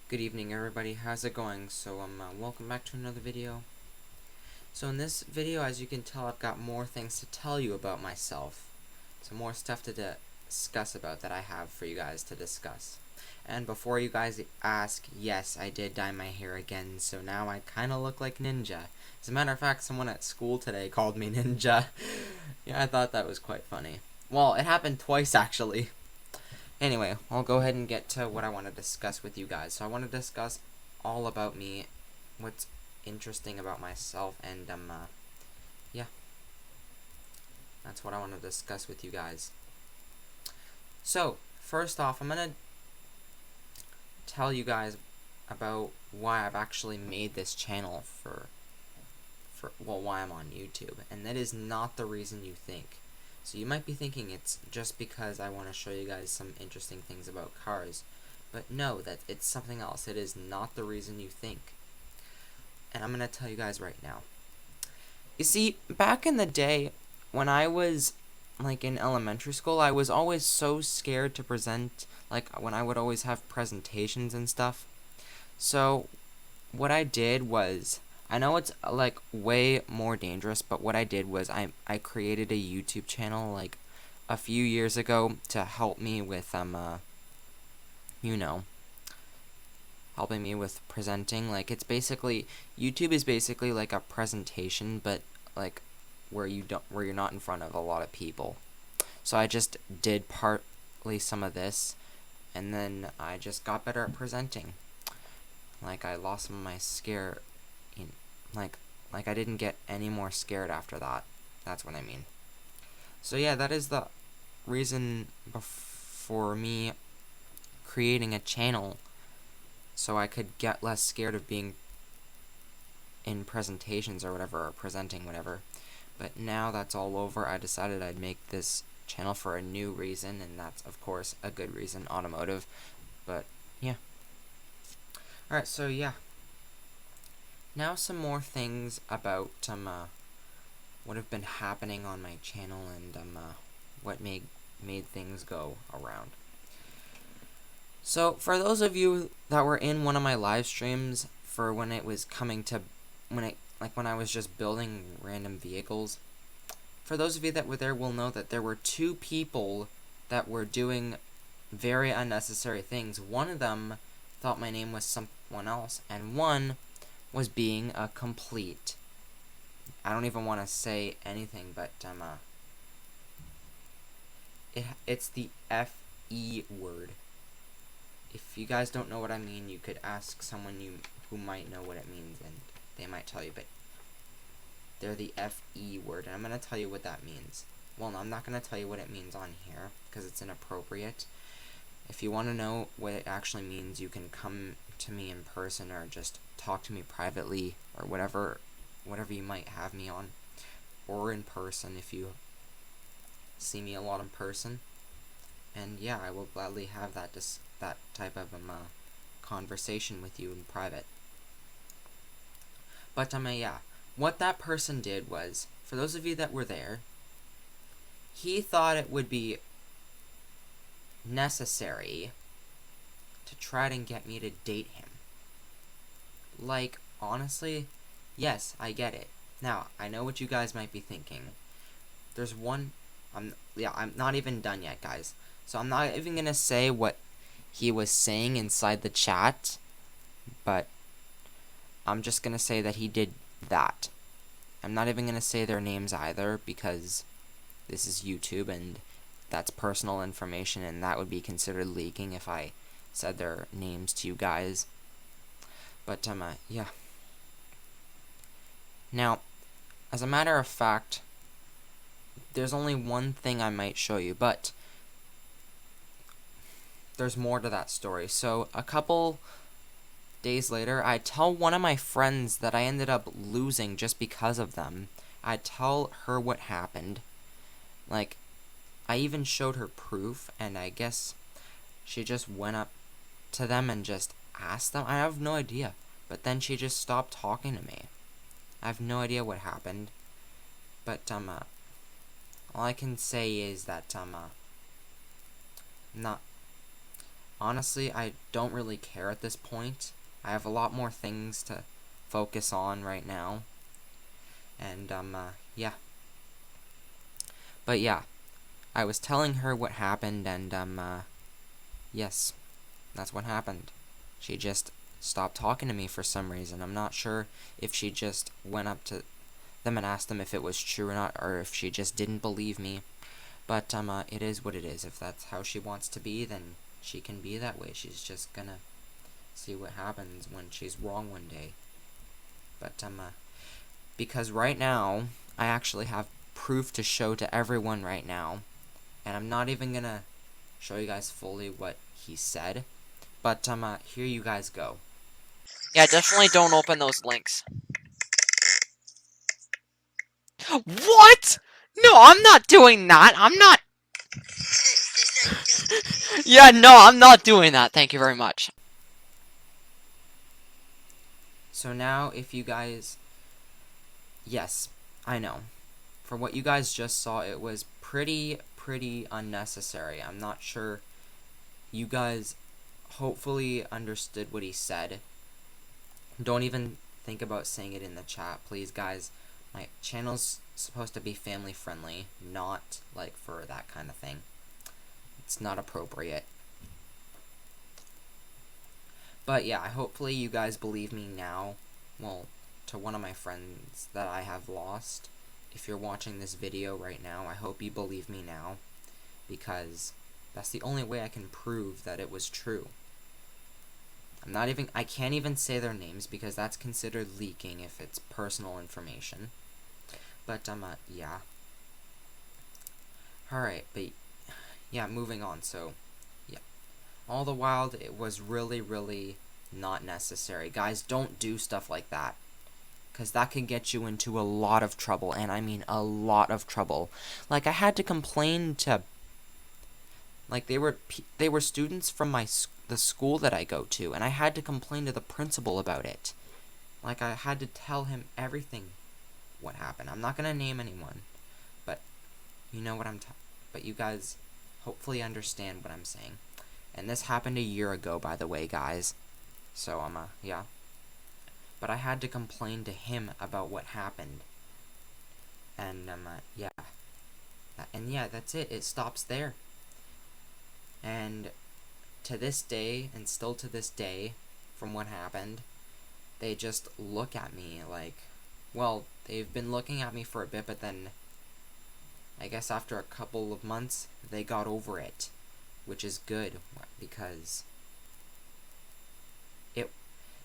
Good evening, everybody. How's it going? So, welcome back to another video. So in this video, as you can tell, I've got more things to tell you about myself. Some more stuff to discuss about that I have for you guys to discuss. And before you guys ask, yes, I did dye my hair again, so now I kind of look like Ninja. As a matter of fact, someone at school today called me Ninja. Yeah, I thought that was quite funny. Well, it happened twice, actually. Anyway, I'll go ahead and get to what I want to discuss with you guys. So I want to discuss all about me, what's interesting about myself, and yeah, that's what I want to discuss with you guys. So first off, I'm gonna tell you guys about why I've actually made this channel why I'm on YouTube, and that is not the reason you think. So you might be thinking it's just because I want to show you guys some interesting things about cars, but no, that it's something else. It is not the reason you think. And I'm going to tell you guys right now. You see, back in the day, when I was like in elementary school, I was always so scared to present, like when I would always have presentations and stuff. So what I did was, I know it's like way more dangerous, but what I did was I created a YouTube channel like a few years ago to help me with you know, helping me with presenting. Like it's basically, YouTube is basically like a presentation, but like where you're not in front of a lot of people. So I just did partly some of this, and then I just got better at presenting. Like I lost some of my scare in like I didn't get any more scared after that. That's what I mean. So yeah, that is the reason for me creating a channel, so I could get less scared of being in presentations or whatever, or presenting whatever. But now that's all over, I decided I'd make this channel for a new reason, and that's of course a good reason, automotive. But yeah. Alright, so yeah. Now some more things about what have been happening on my channel, and what made things go around. So for those of you that were in one of my live streams for when it was coming to when I was just building random vehicles, for those of you that were there will know that there were two people that were doing very unnecessary things. One of them thought my name was someone else, and one was being a complete, I don't even want to say anything, but it's the F-E word. If you guys don't know what I mean, you could ask someone who might know what it means, and they might tell you, but they're the F-E word, and I'm going to tell you what that means. Well, no, I'm not going to tell you what it means on here, because it's inappropriate. If you want to know what it actually means, you can come to me in person, or just talk to me privately, or whatever you might have me on, or in person if you see me a lot in person. And yeah, I will gladly have that type of conversation with you in private. But yeah, what that person did was, for those of you that were there, he thought it would be necessary to try and get me to date him. Like, honestly, yes, I get it. Now, I know what you guys might be thinking. There's one, I'm not even done yet, guys. So I'm not even gonna say what he was saying inside the chat, but I'm just gonna say that he did that. I'm not even gonna say their names either, because this is YouTube and that's personal information, and that would be considered leaking if I said their names to you guys. But yeah. Now, as a matter of fact, there's only one thing I might show you, but there's more to that story. So a couple days later, I tell one of my friends that I ended up losing just because of them. I tell her what happened. Like, I even showed her proof, and I guess she just went up to them and just asked them. I have no idea. But then she just stopped talking to me. I have no idea what happened. But all I can say is that not honestly, I don't really care at this point. I have a lot more things to focus on right now. And, yeah. But yeah, I was telling her what happened, and, yes, that's what happened. She just stopped talking to me for some reason. I'm not sure if she just went up to them and asked them if it was true or not, or if she just didn't believe me. But, it is what it is. If that's how she wants to be, then she can be that way. She's just gonna see what happens when she's wrong one day. But, because right now, I actually have proof to show to everyone right now, and I'm not even gonna show you guys fully what he said, but, here you guys go. Yeah, definitely don't open those links. What? No, I'm not doing that. I'm not. Yeah, no, I'm not doing that. Thank you very much. So now, if you guys... Yes, I know. For what you guys just saw, it was pretty unnecessary. I'm not sure you guys hopefully understood what he said. Don't even think about saying it in the chat, please, guys. My channel's supposed to be family friendly, not like for that kind of thing. It's not appropriate. But yeah, hopefully you guys believe me now. Well, to one of my friends that I have lost. If you're watching this video right now, I hope you believe me now, because that's the only way I can prove that it was true. I can't even say their names because that's considered leaking if it's personal information. But, yeah. Alright, but, yeah, moving on, so, yeah. All the while, it was really not necessary. Guys, don't do stuff like that, because that can get you into a lot of trouble, and I mean a lot of trouble. Like, I had to complain to, like, they were students from the school that I go to, and I had to complain to the principal about it. Like, I had to tell him everything what happened. I'm not gonna name anyone, but you know what but you guys hopefully understand what I'm saying. And this happened a year ago, by the way, guys. So, yeah. But I had to complain to him about what happened. And, yeah. And yeah, that's it. It stops there. And to this day, and still to this day, from what happened, they just look at me like, well, they've been looking at me for a bit, but then I guess after a couple of months, they got over it, which is good, because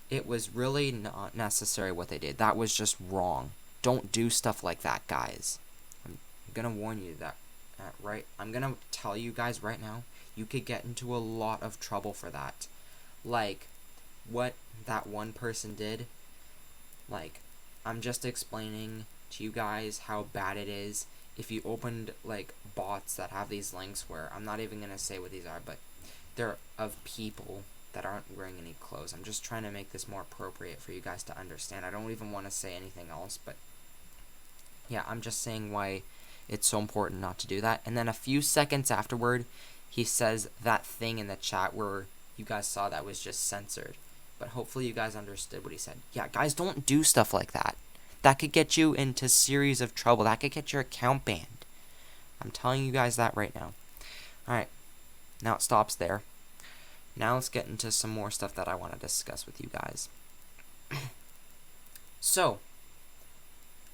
it was really not necessary what they did. That was just wrong. Don't do stuff like that, guys. I'm gonna warn you that, right? I'm gonna tell you guys right now, you could get into a lot of trouble for that. Like, what that one person did, like, I'm just explaining to you guys how bad it is. If you opened, like, bots that have these links where, I'm not even gonna say what these are, but they're of people that aren't wearing any clothes. I'm just trying to make this more appropriate for you guys to understand. I don't even want to say anything else, but yeah, I'm just saying why it's so important not to do that. And then a few seconds afterward, he says that thing in the chat where you guys saw that was just censored. But hopefully you guys understood what he said. Yeah, guys, don't do stuff like that. That could get you into series of trouble. That could get your account banned. I'm telling you guys that right now. Alright, now it stops there. Now let's get into some more stuff that I want to discuss with you guys. So,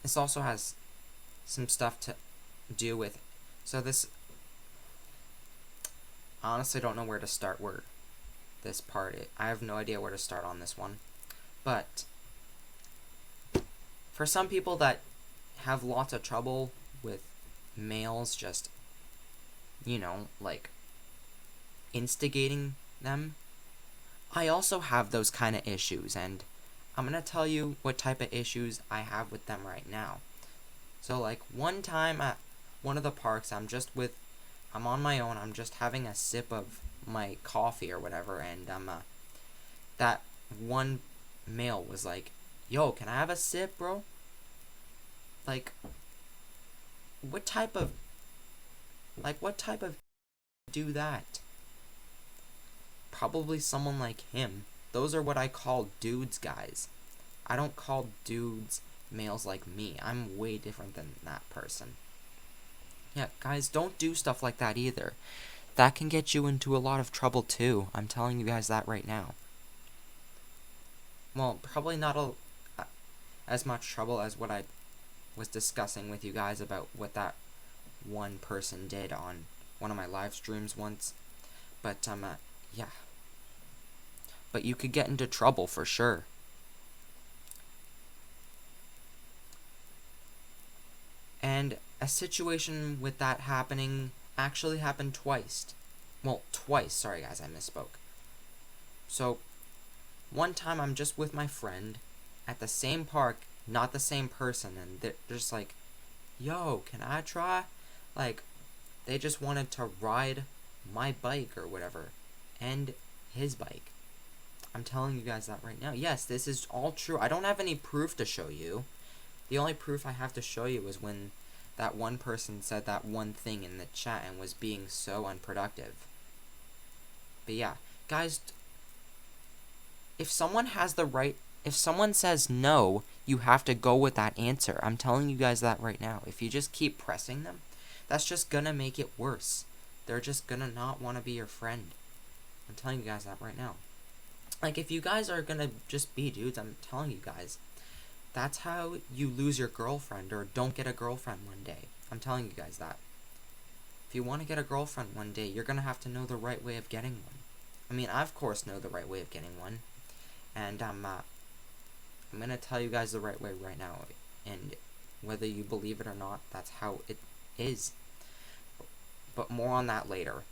this also has some stuff to do with... So this... I honestly don't know where to start this part. I have no idea where to start on this one. But, for some people that have lots of trouble with males just, you know, like, instigating them, I also have those kind of issues, and I'm gonna tell you what type of issues I have with them right now. So, like, one time at one of the parks, I'm on my own, I'm just having a sip of my coffee or whatever, and that one male was like, yo, can I have a sip, bro? Like, what type of do that? probably someone like him. Those are what I call dudes, guys. I don't call dudes males like me. I'm way different than that person. Yeah, guys, don't do stuff like that either. That can get you into a lot of trouble too. I'm telling you guys that right now. Well, probably not as much trouble as what I was discussing with you guys about what that one person did on one of my live streams once. But, yeah. But you could get into trouble for sure. And a situation with that happening actually happened twice. Well, twice. Sorry, guys, I misspoke. So, one time I'm just with my friend at the same park, not the same person, and they're just like, yo, can I try? Like, they just wanted to ride my bike or whatever, and his bike. I'm telling you guys that right now. Yes, this is all true. I don't have any proof to show you. The only proof I have to show you is when that one person said that one thing in the chat and was being so unproductive. But yeah, guys, if someone says no, you have to go with that answer. I'm telling you guys that right now. If you just keep pressing them, that's just gonna make it worse. They're just gonna not want to be your friend. I'm telling you guys that right now. Like, if you guys are gonna just be dudes, I'm telling you guys, that's how you lose your girlfriend or don't get a girlfriend one day. I'm telling you guys that. If you want to get a girlfriend one day, you're gonna have to know the right way of getting one. I mean, I of course know the right way of getting one, and I'm gonna tell you guys the right way right now, and whether you believe it or not, that's how it is. But more on that later.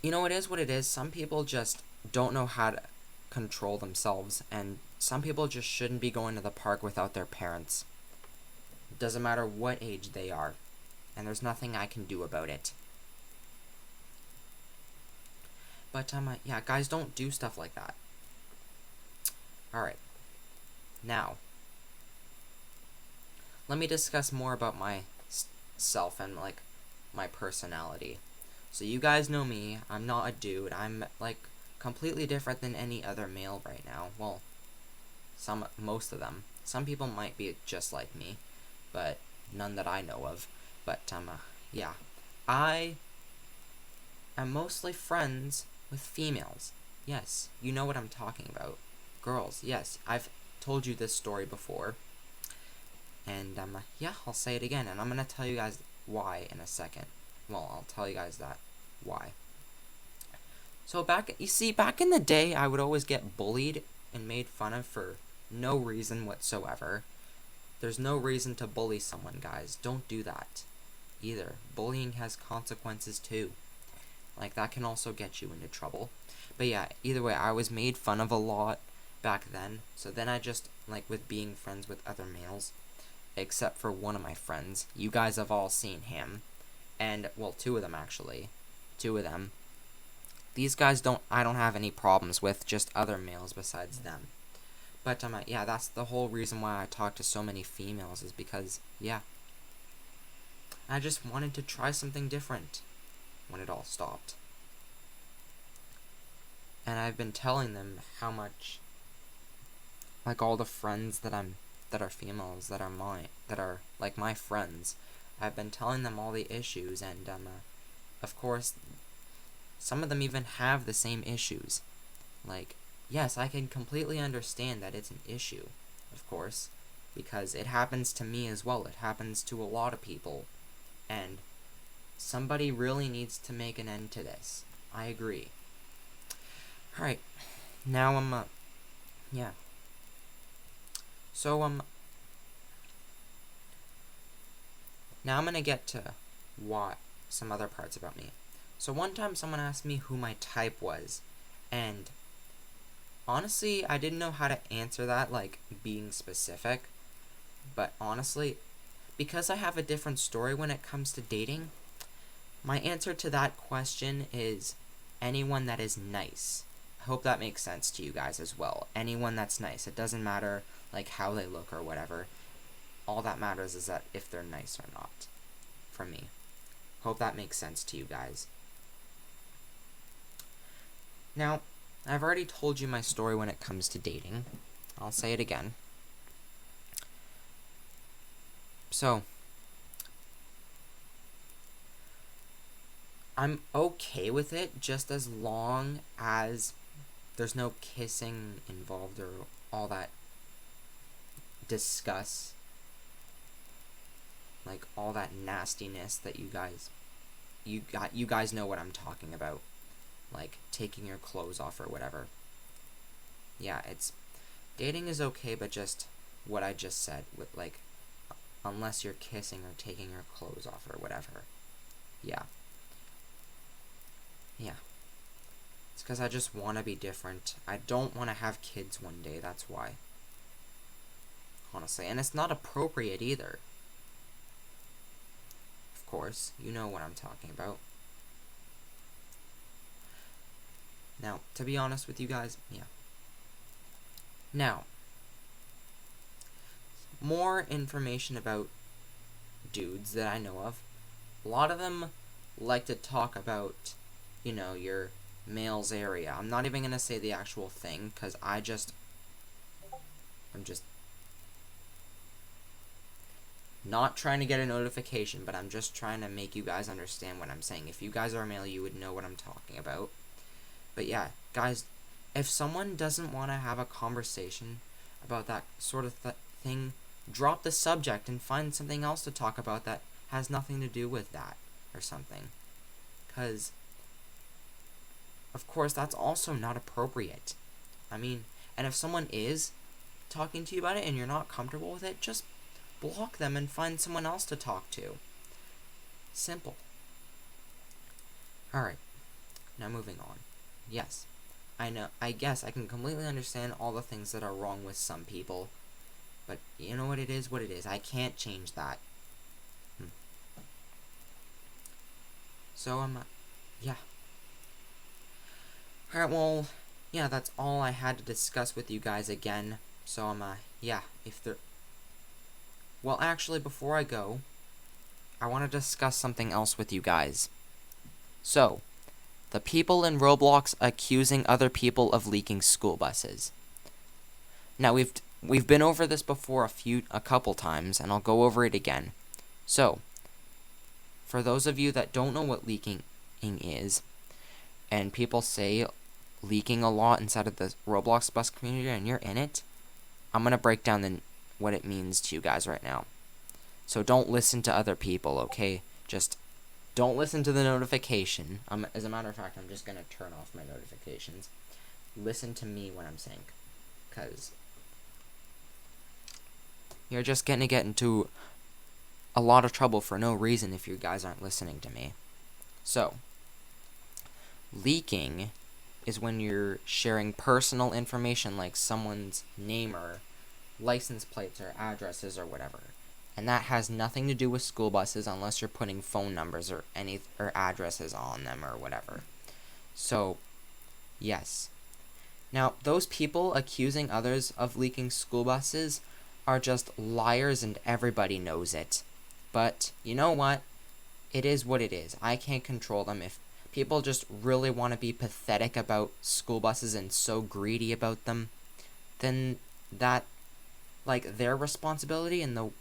You know, it is what it is. Some people just don't know how to control themselves, and some people just shouldn't be going to the park without their parents. Doesn't matter what age they are, and there's nothing I can do about it. But, yeah, guys, don't do stuff like that. Alright. Now, let me discuss more about my self and, like, my personality. So you guys know me. I'm not a dude. I'm, like, completely different than any other male right now. Well, most of them. Some people might be just like me, but none that I know of. But, yeah. I am mostly friends with females. Yes, you know what I'm talking about. Girls, yes. I've told you this story before. And, yeah, I'll say it again. And I'm gonna tell you guys why in a second. Well, I'll tell you guys that why. So back in the day, I would always get bullied and made fun of for no reason whatsoever. There's no reason to bully someone, guys. Don't do that either. Bullying has consequences too. Like, that can also get you into trouble. But yeah, either way, I was made fun of a lot back then. So then I just, like, with being friends with other males, except for one of my friends. You guys have all seen him. And, well, two of them, actually. Two of them. These guys I don't have any problems with, just other males besides them. But, yeah, that's the whole reason why I talk to so many females, is because, yeah, I just wanted to try something different when it all stopped. And I've been telling them how much, like, all the friends that are females, that are like my friends, I've been telling them all the issues, and, of course, some of them even have the same issues. Like, yes, I can completely understand that it's an issue, of course, because it happens to me as well. It happens to a lot of people, and somebody really needs to make an end to this. I agree. Alright, now, yeah. So, now I'm gonna get to some other parts about me. So one time someone asked me who my type was, and honestly, I didn't know how to answer that, like, being specific. But honestly, because I have a different story when it comes to dating, my answer to that question is anyone that is nice. I hope that makes sense to you guys as well. Anyone that's nice. It doesn't matter, like, how they look or whatever. All that matters is that if they're nice or not. For me. Hope that makes sense to you guys. Now, I've already told you my story when it comes to dating. I'll say it again. So, I'm okay with it just as long as there's no kissing involved or all that disgust, like all that nastiness that you guys know what I'm talking about, like taking your clothes off or whatever. Yeah, dating is okay, but just what I just said, with like, unless you're kissing or taking your clothes off or whatever. Yeah. It's because I just want to be different. I don't want to have kids one day, that's why. Honestly, and it's not appropriate either. Of course, you know what I'm talking about. Now, to be honest with you guys, yeah. Now, more information about dudes that I know of. A lot of them like to talk about, your male's area. I'm not even going to say the actual thing, because I'm just not trying to get a notification, but I'm just trying to make you guys understand what I'm saying. If you guys are male, you would know what I'm talking about. But yeah, guys, if someone doesn't want to have a conversation about that sort of thing, drop the subject and find something else to talk about that has nothing to do with that or something. Because, of course, that's also not appropriate. I mean, and if someone is talking to you about it and you're not comfortable with it, just block them and find someone else to talk to. Simple. Alright, now moving on. Yes, I guess I can completely understand all the things that are wrong with some people, but you know what it is? I can't change that. So, yeah. Alright, well, yeah, that's all I had to discuss with you guys again. So, yeah, well, actually, before I go, I want to discuss something else with you guys. So, the people in Roblox accusing other people of leaking school buses. Now, we've been over this before a couple times, and I'll go over it again. So, for those of you that don't know what leaking is, and people say leaking a lot inside of the Roblox bus community and you're in it, I'm going to break down what it means to you guys right now. So don't listen to other people, okay? Just don't listen to the notification. As a matter of fact, I'm just going to turn off my notifications. Listen to me when I'm saying, because you're just going to get into a lot of trouble for no reason if you guys aren't listening to me. So, leaking is when you're sharing personal information like someone's name or license plates or addresses or whatever. And that has nothing to do with school buses unless you're putting phone numbers or addresses on them or whatever. So, yes. Now, those people accusing others of leaking school buses are just liars and everybody knows it. But, you know what? It is what it is. I can't control them. If people just really want to be pathetic about school buses and so greedy about them, then that, like, their responsibility and the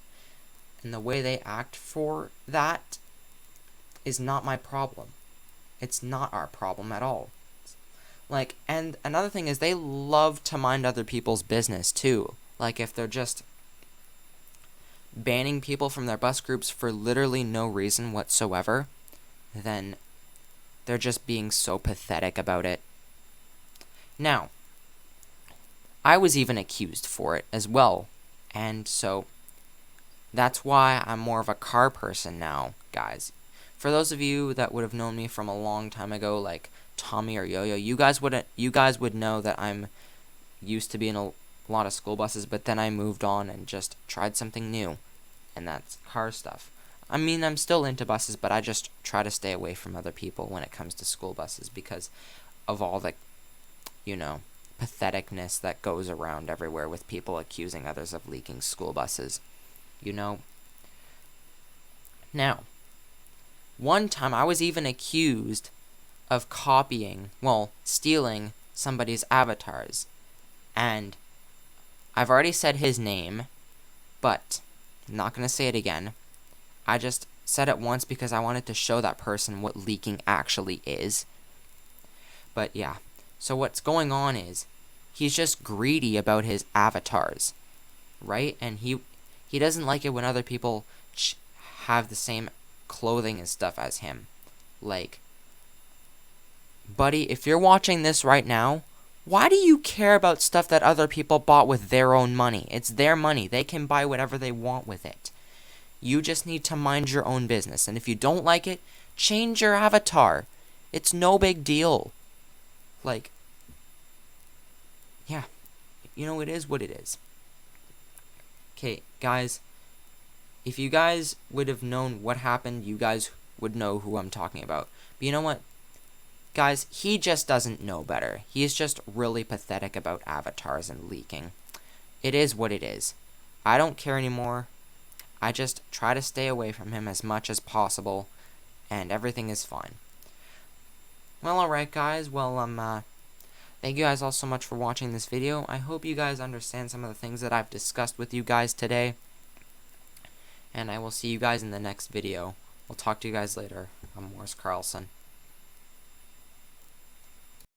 way they act for that is not my problem. It's not our problem at all. Like, and another thing is they love to mind other people's business too. Like, if they're just banning people from their bus groups for literally no reason whatsoever, then they're just being so pathetic about it. Now, I was even accused for it as well, and so that's why I'm more of a car person now, guys. For those of you that would have known me from a long time ago, like Tommy or Yo-Yo, you guys would know that I'm used to be in a lot of school buses, but then I moved on and just tried something new, and that's car stuff. I mean, I'm still into buses, but I just try to stay away from other people when it comes to school buses because of all the, patheticness that goes around everywhere with people accusing others of leaking school buses. Now, one time I was even accused of copying, well, stealing somebody's avatars. And I've already said his name, but I'm not going to say it again. I just said it once because I wanted to show that person what leaking actually is. But yeah, so what's going on is he's just greedy about his avatars, right? And he doesn't like it when other people have the same clothing and stuff as him. Like, buddy, if you're watching this right now, why do you care about stuff that other people bought with their own money? It's their money. They can buy whatever they want with it. You just need to mind your own business. And if you don't like it, change your avatar. It's no big deal. Like, yeah. It is what it is. Okay, guys. If you guys would have known what happened, you guys would know who I'm talking about. But you know what? Guys, he just doesn't know better. He's just really pathetic about avatars and leaking. It is what it is. I don't care anymore. I just try to stay away from him as much as possible, and everything is fine. Well, alright guys, thank you guys all so much for watching this video. I hope you guys understand some of the things that I've discussed with you guys today, and I will see you guys in the next video. We'll talk to you guys later. I'm Morris Carlson.